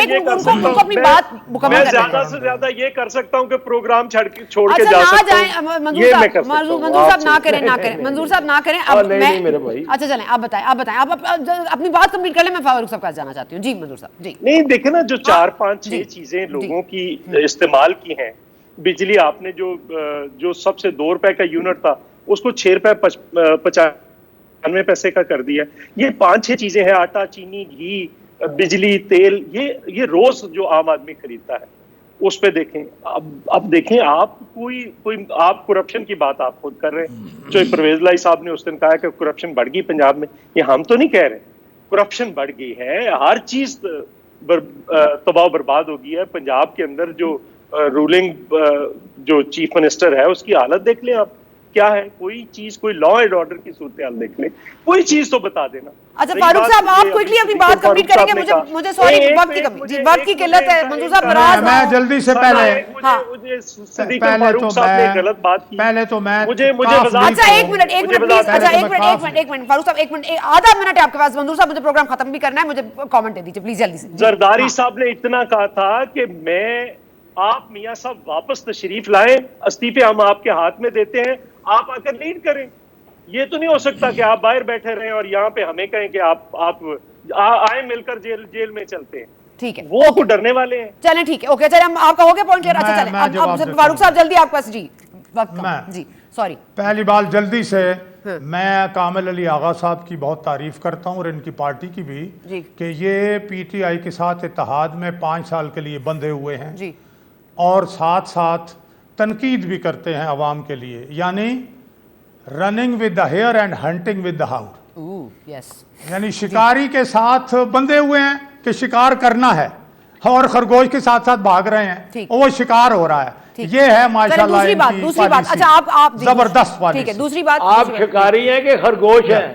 एक उनको अपनी बात मुकम्मल करने दें। ज्यादा से ज्यादा ये कर सकता हूँ कि प्रोग्राम छोड़ के अच्छा जा ना सकता जाए हूँ। मंजूर साहब ना करें मंजूर साहब ना करें। अब मैं अच्छा चलें आप बताएं आप अपनी बात कंप्लीट कर लें, मैं फारूक साहब का जाना चाहती हूँ। जी मंजूर साहब जी। नहीं देखे ना, जो 4-5-6 चीजें लोगों की इस्तेमाल की हैं। बिजली आपने जो सबसे 2 रुपए का यूनिट था उसको 6 रुपए 95 पैसे का कर दिया। ये 5-6 चीजें हैं, आटा, चीनी, घी, बिजली, तेल, ये रोज जो आम आदमी खरीदता है उस पे देखें। अब देखें, आप कोई आप करप्शन की बात आप खुद कर रहे हैं। जो परवेज लाई साहब ने उस दिन कहा कि करप्शन बढ़ गई पंजाब में, ये हम तो नहीं कह रहे, करप्शन बढ़ गई है, हर चीज तबाह बर्बाद हो गई है। पंजाब के अंदर जो रूलिंग जो चीफ मिनिस्टर है उसकी हालत देख लें आप, क्या है, कोई चीज, कोई लॉ एंड ऑर्डर की सूरत हाल देख लें, कोई चीज तो बता देना। अच्छा फारूक साहब आप क्विकली अपनी बात कंप्लीट करेंगे, मुझे सॉरी वक्त की कमी, जी वक्त की किल्लत है। मंजूर साहब नाराज मैं जल्दी से पहले गलत बात की, पहले तो मैं मुझे अच्छा एक मिनट प्लीज, अच्छा एक मिनट फारूक साहब, एक मिनट, आधा मिनट है आपके पास। मंजूर साहब मुझे प्रोग्राम खत्म भी करना है, मुझे कमेंट दे दीजिए प्लीज जल्दी से। जरदारी साहब ने इतना कहा था कि आप मियां साहब वापस तशरीफ लाएं, इस्तीफे हम आपके हाथ में देते हैं, आप आकर लीड करें। ये तो नहीं हो सकता कि आप बाहर बैठे रहें और यहाँ पे हमें कहें कि आप आए मिलकर जेल में चलते हैं। ठीक है, वो को डरने वाले हैं। चलें ठीक है, ओके चलें, हम आपका हो गया पॉइंट। अच्छा चलें अब फारूक साहब जल्दी आपके पास, जी वक्त जी सॉरी। पहली बात जल्दी से, मैं कामिल अली आगा साहब की बहुत तारीफ करता हूँ और इनकी पार्टी की भी, कि ये PTI के साथ इत्तेहाद में 5 साल के लिए बंधे हुए हैं जी, और साथ साथ तनकीद भी करते हैं अवाम के लिए, यानी running with the hare and hunting with the hound. Yes, यानी शिकारी के साथ बंधे हुए हैं कि शिकार करना है, और खरगोश के साथ साथ भाग रहे हैं, वो शिकार हो रहा है। ये है माशाल्लाह दूसरी बात अच्छा आप जबरदस्त पॉलिसी। ठीक है, दूसरी बात आप शिकारी हैं कि खरगोश हैं?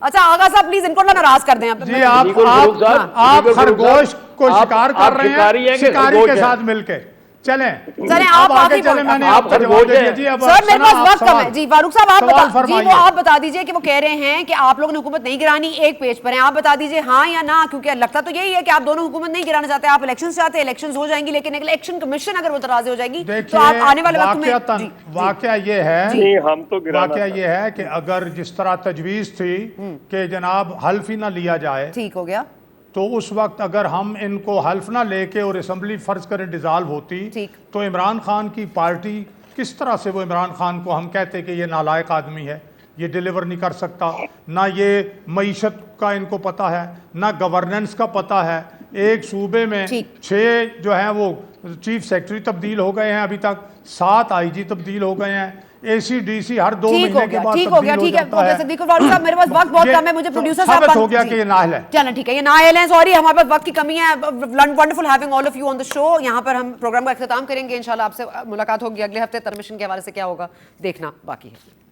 अच्छा आगा साहब प्लीज इनको ना नाराज कर दें जी। आप खरगोश को शिकार कर रहे हैं शिकारी के साथ मिलकर, चलें चलें, आप अब आगे आखिरी चलें, point- मैंने आप आपको जवाब खरगोश दे दिया हैं। जी। अब सर मेरे सना, पास आप वक्त कम सवाल- है जी। फारूक साहब आप सवाल बता जी, फरमाइए। वो आप बता दीजिए कि वो कह रहे हैं कि आप लोगों ने हुकूमत नहीं गिरानी, एक पेज पर हैं, आप बता दीजिए हाँ या ना, क्योंकि लगता तो यही है कि आप दोनों हुकूमत नहीं गिराना चाहते, आप इलेक्शन चाहते हैं, इलेक्शन हो जाएंगी, लेकिन इलेक्शन कमीशन अगर वो तराजे हो जाएगी तो आप आने वाले वक्त में जी, वाकया ये है नहीं, हम तो गिराना वाकया था। ये है कि अगर जिस तरह तजवीज़ थी कि जनाब हल्फ ही ना लिया जाए, ठीक हो गया, तो उस वक्त अगर हम इनको हल्फ ना लेके और असम्बली फर्ज करें डिज़ाल्व होती, ठीक। तो इमरान खान की पार्टी किस तरह से वो इमरान खान को हम कहते कि ये नालायक आदमी है, ये डिलीवर नहीं कर सकता, ना ये मईशत का इनको पता है, ना गवर्नेंस का पता है। एक सूबे में ठीक। 6 जो हैं वो चीफ सेक्रेटरी तब्दील हो गए हैं, अभी तक 7 आईजी तब्दील हो गए हैं, एसीडीसी हर 2 ठीक हो महीने गया, के बाद ठीक हो गया, तब्दील ठीक है। जाता ओके सिद्दीक फारूक साहब, मेरे पास वक्त बहुत ये कम है, मुझे तो प्रोड्यूसर साबित साहब हो गया कि ये नाअहल है। चलो ठीक है, ये नाअहल है, सॉरी हमारे पास वक्त की कमी है। Wonderful having all of you on the show. यहाँ पर हम प्रोग्राम का इख्तिताम करेंगे, इंशाल्लाह आपसे मुलाकात होगी अगले हफ्ते। तरमिशन के हवाले से क्या होगा देखना बाकी है।